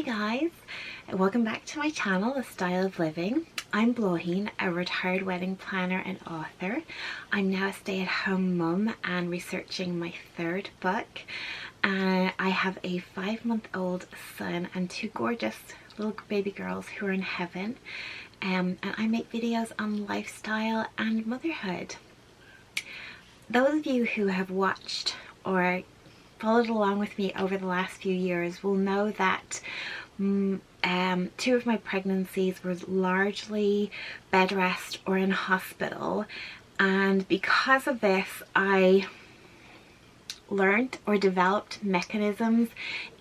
Hi guys, welcome back to my channel, The Style of Living. I'm Bláithín, a retired wedding planner and author. I'm now a stay-at-home mum and researching my third book. I have a 5-month-old son and 2 gorgeous little baby girls who are in heaven. And I make videos on lifestyle and motherhood. Those of you who have watched or followed along with me over the last few years will know that 2 of my pregnancies were largely bed rest or in hospital, and because of this I learned or developed mechanisms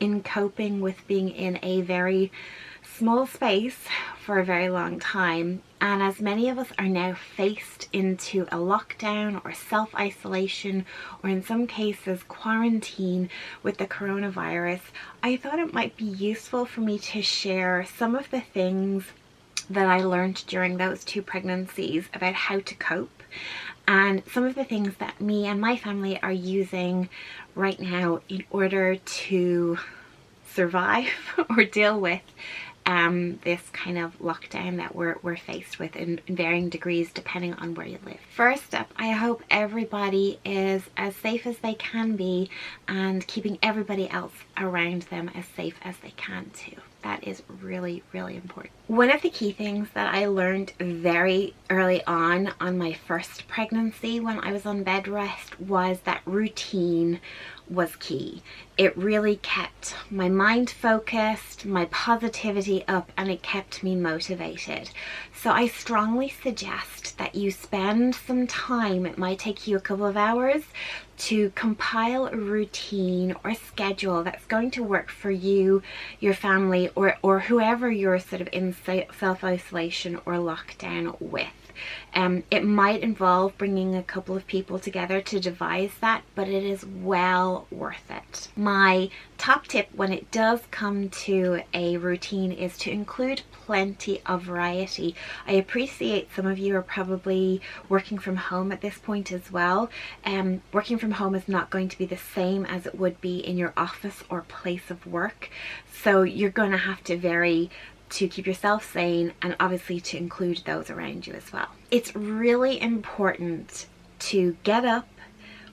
in coping with being in a very small space for a very long time. And as many of us are now faced into a lockdown or self-isolation, or in some cases quarantine with the coronavirus, I thought it might be useful for me to share some of the things that I learned during those 2 pregnancies about how to cope, and some of the things that me and my family are using right now in order to survive or deal with this kind of lockdown that we're faced with in varying degrees depending on where you live. First up, I hope everybody is as safe as they can be and keeping everybody else around them as safe as they can too. That is really, really important. One of the key things that I learned very early on my first pregnancy when I was on bed rest was that routine was key. It really kept my mind focused, my positivity up, and it kept me motivated. So I strongly suggest that you spend some time, it might take you a couple of hours, to compile a routine or schedule that's going to work for you, your family, or whoever you're sort of in self-isolation or lockdown with. It might involve bringing a couple of people together to devise that, but it is well worth it. My top tip when it does come to a routine is to include plenty of variety. I appreciate some of you are probably working from home at this point as well. Working from home is not going to be the same as it would be in your office or place of work, so you're going to have to vary to keep yourself sane and obviously to include those around you as well. It's really important to get up,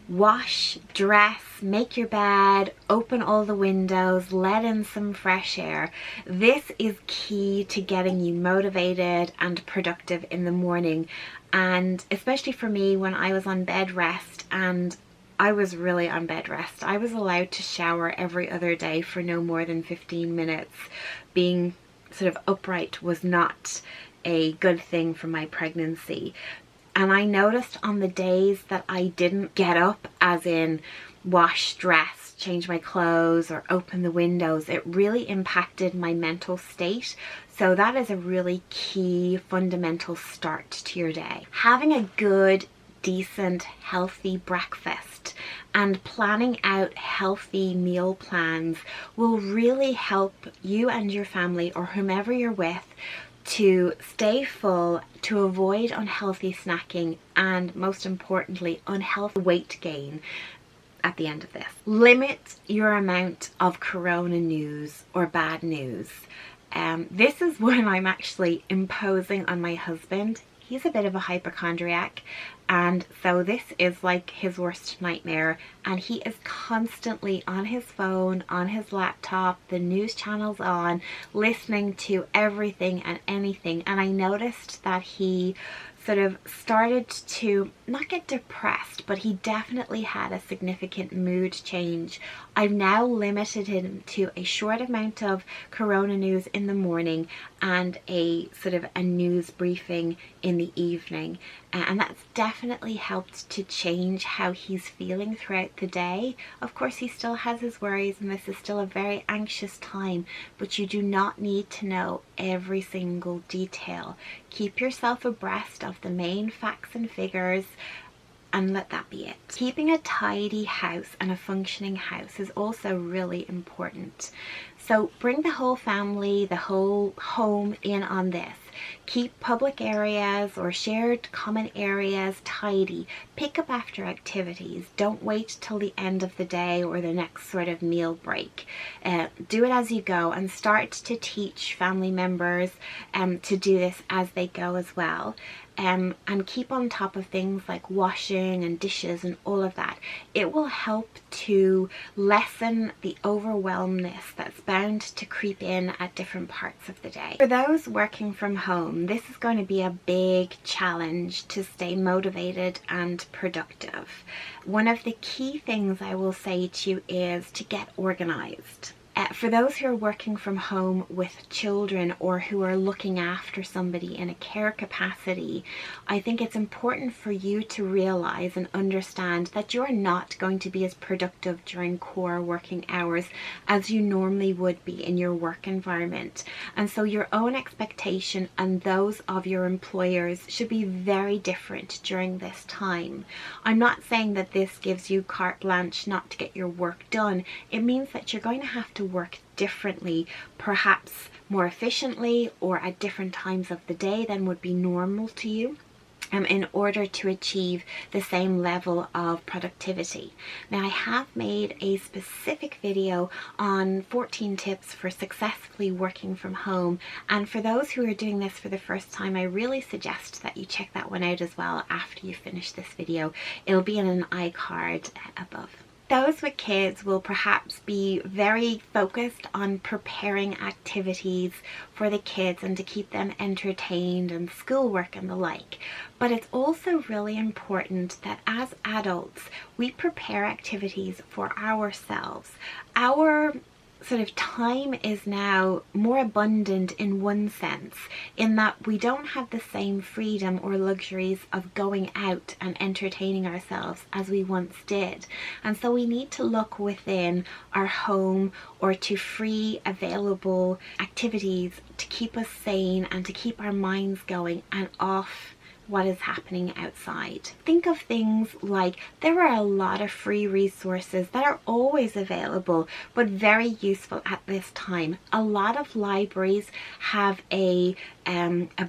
wash, dress, make your bed, open all the windows, let in some fresh air. This is key to getting you motivated and productive in the morning. And especially for me, when I was on bed rest, and I was really on bed rest, I was allowed to shower every other day for no more than 15 minutes. Being sort of upright was not a good thing for my pregnancy. And I noticed on the days that I didn't get up, as in wash, dress, change my clothes, or open the windows, it really impacted my mental state. So that is a really key fundamental start to your day. Having a good, decent, healthy breakfast and planning out healthy meal plans will really help you and your family, or whomever you're with, to stay full, to avoid unhealthy snacking, and most importantly, unhealthy weight gain at the end of this. Limit your amount of corona news or bad news. This is when I'm actually imposing on my husband. He's a bit of a hypochondriac, and so this is like his worst nightmare, and he is constantly on his phone, on his laptop, the news channels on, listening to everything and anything. And I noticed that he sort of started to not get depressed, but he definitely had a significant mood change. I've now limited him to a short amount of corona news in the morning and a sort of a news briefing in the evening, and that's definitely helped to change how he's feeling throughout the day. Of course, he still has his worries, and this is still a very anxious time, but you do not need to know every single detail. Keep yourself abreast of the main facts and figures, and let that be it. Keeping a tidy house and a functioning house is also really important. So bring the whole family, the whole home in on this. Keep public areas or shared common areas tidy. Pick up after activities. Don't wait till the end of the day or the next sort of meal break. Do it as you go, and start to teach family members to do this as they go as well. And keep on top of things like washing and dishes and all of that. It will help to lessen the overwhelmness that's bound to creep in at different parts of the day. For those working from home, this is going to be a big challenge to stay motivated and productive. One of the key things I will say to you is to get organized. For those who are working from home with children or who are looking after somebody in a care capacity, I think it's important for you to realize and understand that you're not going to be as productive during core working hours as you normally would be in your work environment. And so your own expectation and those of your employers should be very different during this time. I'm not saying that this gives you carte blanche not to get your work done. It means that you're going to have to work differently, perhaps more efficiently or at different times of the day than would be normal to you, in order to achieve the same level of productivity. Now, I have made a specific video on 14 tips for successfully working from home, and for those who are doing this for the first time, I really suggest that you check that one out as well after you finish this video. It'll be in an iCard above. Those with kids will perhaps be very focused on preparing activities for the kids and to keep them entertained and schoolwork and the like. But it's also really important that as adults, we prepare activities for ourselves. Our sort of time is now more abundant in one sense, in that we don't have the same freedom or luxuries of going out and entertaining ourselves as we once did. And so we need to look within our home or to free available activities to keep us sane and to keep our minds going and off what is happening outside. Think of things like there are a lot of free resources that are always available but very useful at this time. A lot of libraries have a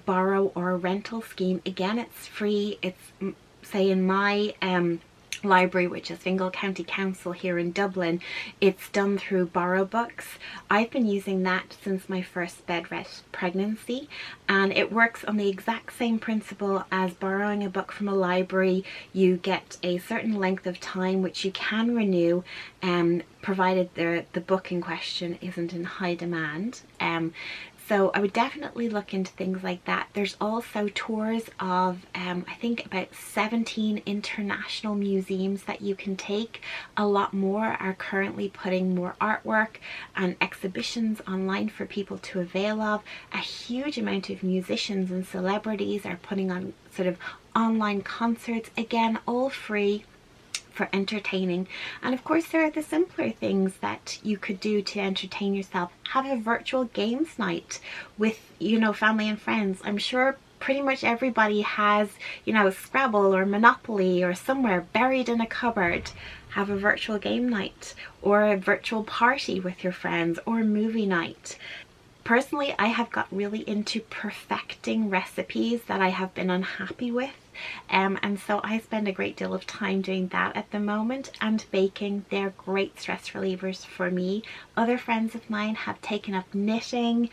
borrow or a rental scheme. Again, it's free. It's, say, in my library, which is Fingal County Council here in Dublin, it's done through Borrow Books. I've been using that since my first bed rest pregnancy, and it works on the exact same principle as borrowing a book from a library. You get a certain length of time which you can renew, provided the book in question isn't in high demand. So I would definitely look into things like that. There's also tours of, I think about 17 international museums that you can take. A lot more are currently putting more artwork and exhibitions online for people to avail of. A huge amount of musicians and celebrities are putting on sort of online concerts, again, all free for entertaining. And of course, there are the simpler things that you could do to entertain yourself. Have a virtual games night with, family and friends. I'm sure pretty much everybody has, Scrabble or Monopoly or somewhere buried in a cupboard. Have a virtual game night or a virtual party with your friends or movie night. Personally, I have got really into perfecting recipes that I have been unhappy with. And so I spend a great deal of time doing that at the moment, and baking. They're great stress relievers for me. Other friends of mine have taken up knitting,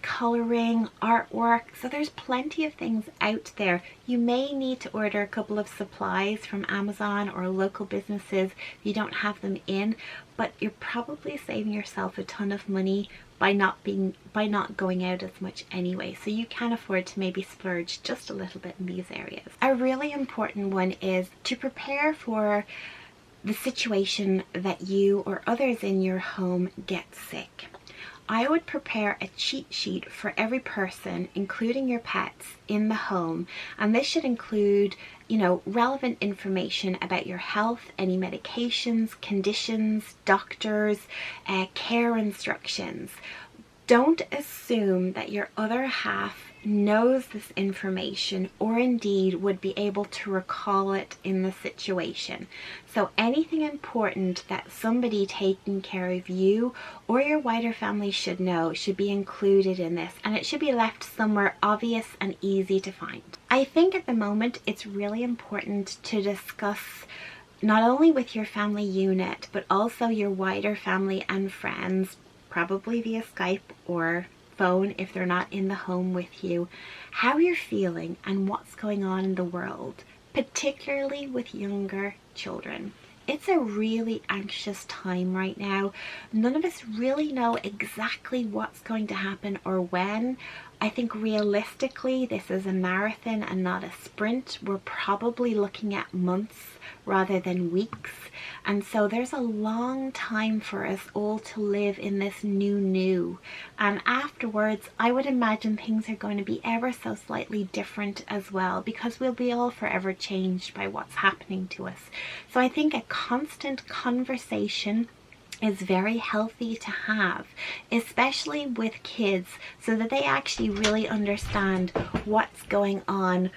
colouring, artwork. So there's plenty of things out there. You may need to order a couple of supplies from Amazon or local businesses if you don't have them in, but you're probably saving yourself a ton of money by not going out as much anyway. So you can afford to maybe splurge just a little bit in these areas. A really important one is to prepare for the situation that you or others in your home get sick. I would prepare a cheat sheet for every person, including your pets, in the home, and this should include, relevant information about your health, any medications, conditions, doctors, care instructions. Don't assume that your other half knows this information, or indeed would be able to recall it in the situation. So anything important that somebody taking care of you or your wider family should know should be included in this, and it should be left somewhere obvious and easy to find. I think at the moment it's really important to discuss not only with your family unit, but also your wider family and friends, probably via Skype or phone if they're not in the home with you, how you're feeling and what's going on in the world, particularly with younger children. It's a really anxious time right now. None of us really know exactly what's going to happen or when. I think realistically this is a marathon and not a sprint. We're probably looking at months rather than weeks, and so there's a long time for us all to live in this new, and afterwards I would imagine things are going to be ever so slightly different as well, because we'll be all forever changed by what's happening to us. So I think a constant conversation is very healthy to have, especially with kids, so that they actually really understand what's going on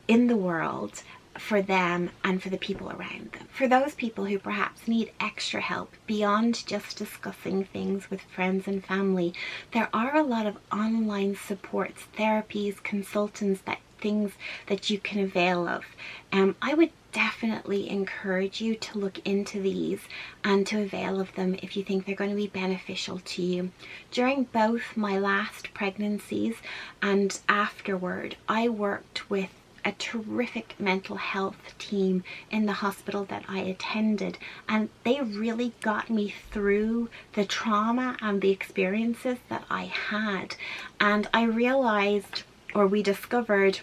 in the world for them and for the people around them. For those people who perhaps need extra help beyond just discussing things with friends and family, there are a lot of online supports, therapies, consultants, things that you can avail of. I would definitely encourage you to look into these and to avail of them if you think they're going to be beneficial to you. During both my last pregnancies and afterward, I worked with a terrific mental health team in the hospital that I attended, and they really got me through the trauma and the experiences that I had. And I realized, or we discovered,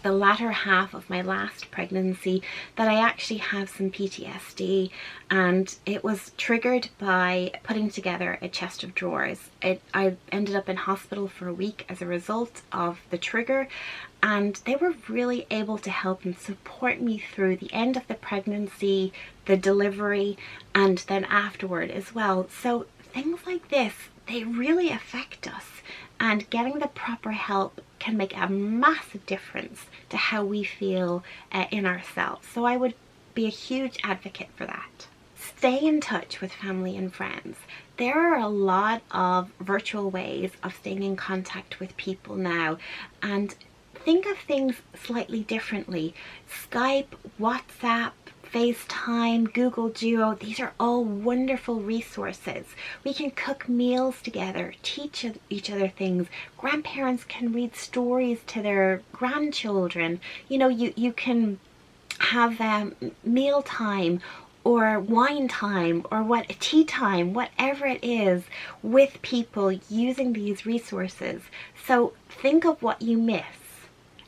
the latter half of my last pregnancy, that I actually have some PTSD, and it was triggered by putting together a chest of drawers. I ended up in hospital for a week as a result of the trigger, and they were really able to help and support me through the end of the pregnancy, the delivery, and then afterward as well. So things like this, they really affect us, and getting the proper help can make a massive difference to how we feel in ourselves. So I would be a huge advocate for that. Stay in touch with family and friends. There are a lot of virtual ways of staying in contact with people now, and think of things slightly differently. Skype, WhatsApp, FaceTime, Google Duo, these are all wonderful resources. We can cook meals together, teach each other things. Grandparents can read stories to their grandchildren. You know, you can have meal time or wine time or tea time, whatever it is, with people using these resources. So think of what you miss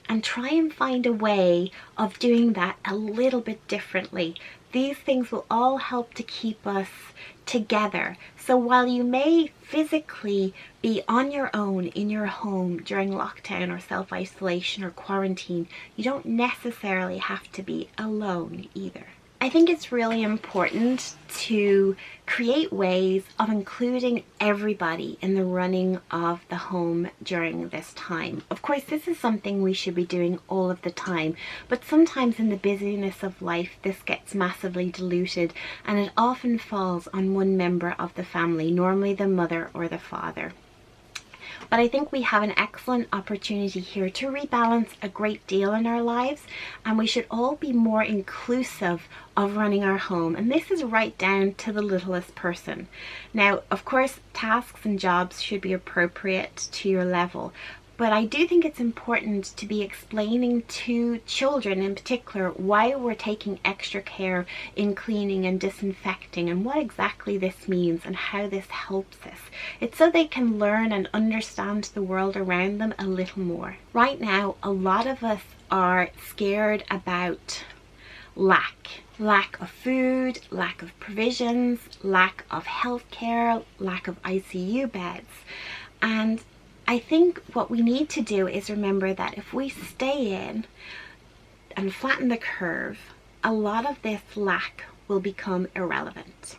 and try and find a way of doing that a little bit differently. These things will all help to keep us together. So while you may physically be on your own in your home during lockdown or self-isolation or quarantine, you don't necessarily have to be alone either. I think it's really important to create ways of including everybody in the running of the home during this time. Of course, this is something we should be doing all of the time, but sometimes in the busyness of life, this gets massively diluted, and it often falls on one member of the family, normally the mother or the father. But I think we have an excellent opportunity here to rebalance a great deal in our lives, and we should all be more inclusive of running our home, and this is right down to the littlest person. Now, of course, tasks and jobs should be appropriate to your level, but I do think it's important to be explaining to children in particular why we're taking extra care in cleaning and disinfecting and what exactly this means and how this helps us. It's so they can learn and understand the world around them a little more. Right now, a lot of us are scared about lack of food, lack of provisions, lack of healthcare, lack of ICU beds. And I think what we need to do is remember that if we stay in and flatten the curve, a lot of this lack will become irrelevant.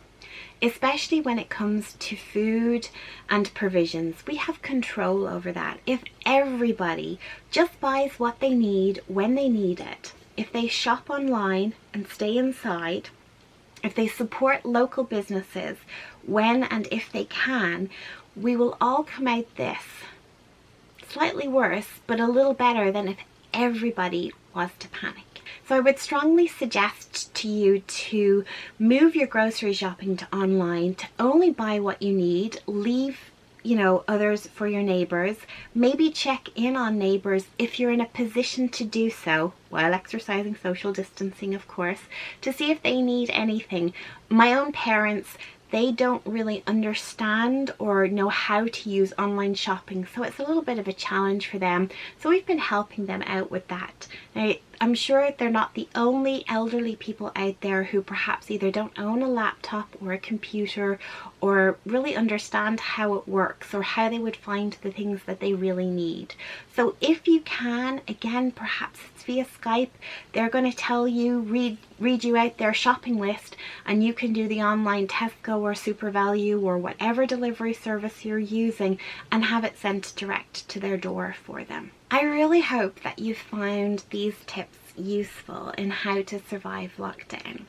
especially when it comes to food and provisions. We have control over that. If everybody just buys what they need when they need it, if they shop online and stay inside, if they support local businesses when and if they can, we will all come out this slightly worse, but a little better than if everybody was to panic. So I would strongly suggest to you to move your grocery shopping to online, to only buy what you need, leave others for your neighbours. Maybe check in on neighbours if you're in a position to do so, while exercising social distancing, of course, to see if they need anything. My own parents, they don't really understand or know how to use online shopping, so it's a little bit of a challenge for them. So we've been helping them out with that. Now, I'm sure they're not the only elderly people out there who perhaps either don't own a laptop or a computer or really understand how it works or how they would find the things that they really need. So if you can, again, perhaps it's via Skype, they're going to tell you, read you out their shopping list, and you can do the online Tesco or SuperValue or whatever delivery service you're using and have it sent direct to their door for them. I really hope that you found these tips useful in how to survive lockdown.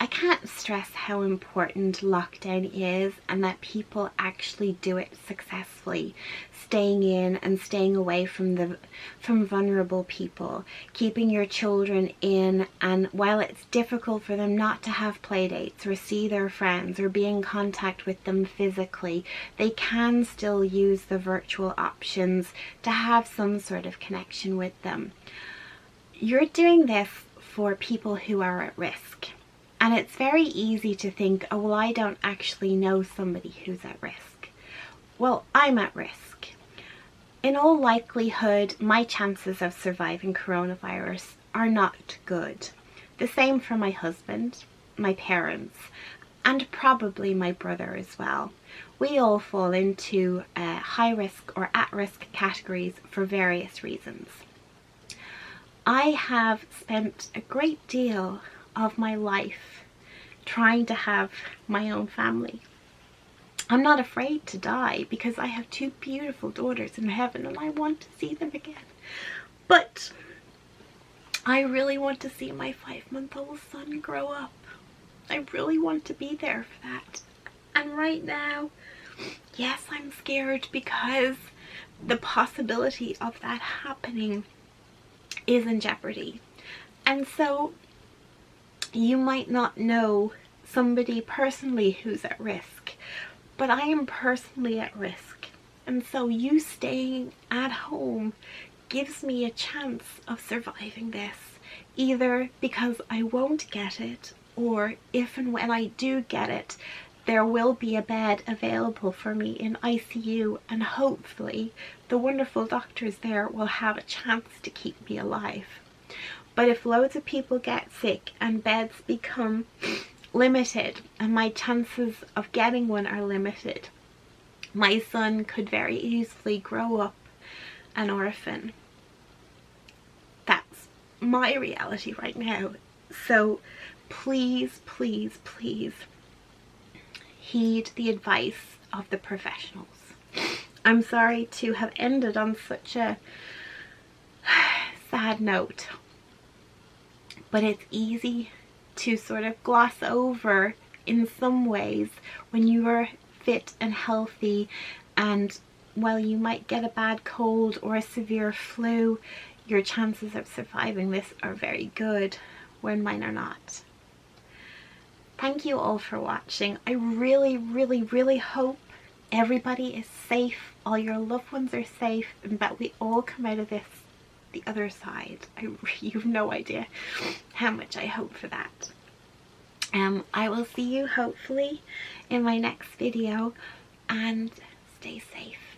I can't stress how important lockdown is, and that people actually do it successfully, staying in and staying away from vulnerable people, keeping your children in, and while it's difficult for them not to have play dates or see their friends or be in contact with them physically, they can still use the virtual options to have some sort of connection with them. You're doing this for people who are at risk. And it's very easy to think, oh, well, I don't actually know somebody who's at risk. Well, I'm at risk. In all likelihood, my chances of surviving coronavirus are not good. The same for my husband, my parents, and probably my brother as well. We all fall into high risk or at-risk categories for various reasons. I have spent a great deal of my life trying to have my own family. I'm not afraid to die because I have two beautiful daughters in heaven and I want to see them again. But I really want to see my 5-month-old son grow up. I really want to be there for that. And right now, yes, I'm scared because the possibility of that happening is in jeopardy. And so you might not know somebody personally who's at risk, but I am personally at risk. And so you staying at home gives me a chance of surviving this, either because I won't get it, or if and when I do get it, there will be a bed available for me in ICU, and hopefully the wonderful doctors there will have a chance to keep me alive. But if loads of people get sick and beds become limited and my chances of getting one are limited, my son could very easily grow up an orphan. That's my reality right now. So please, please, please heed the advice of the professionals. I'm sorry to have ended on such a sad note, but it's easy to sort of gloss over in some ways when you are fit and healthy, and while you might get a bad cold or a severe flu, your chances of surviving this are very good when mine are not. Thank you all for watching. I really, really, really hope everybody is safe, all your loved ones are safe, and that we all come out of this the other side. You have no idea how much I hope for that. I will see you hopefully in my next video, and stay safe.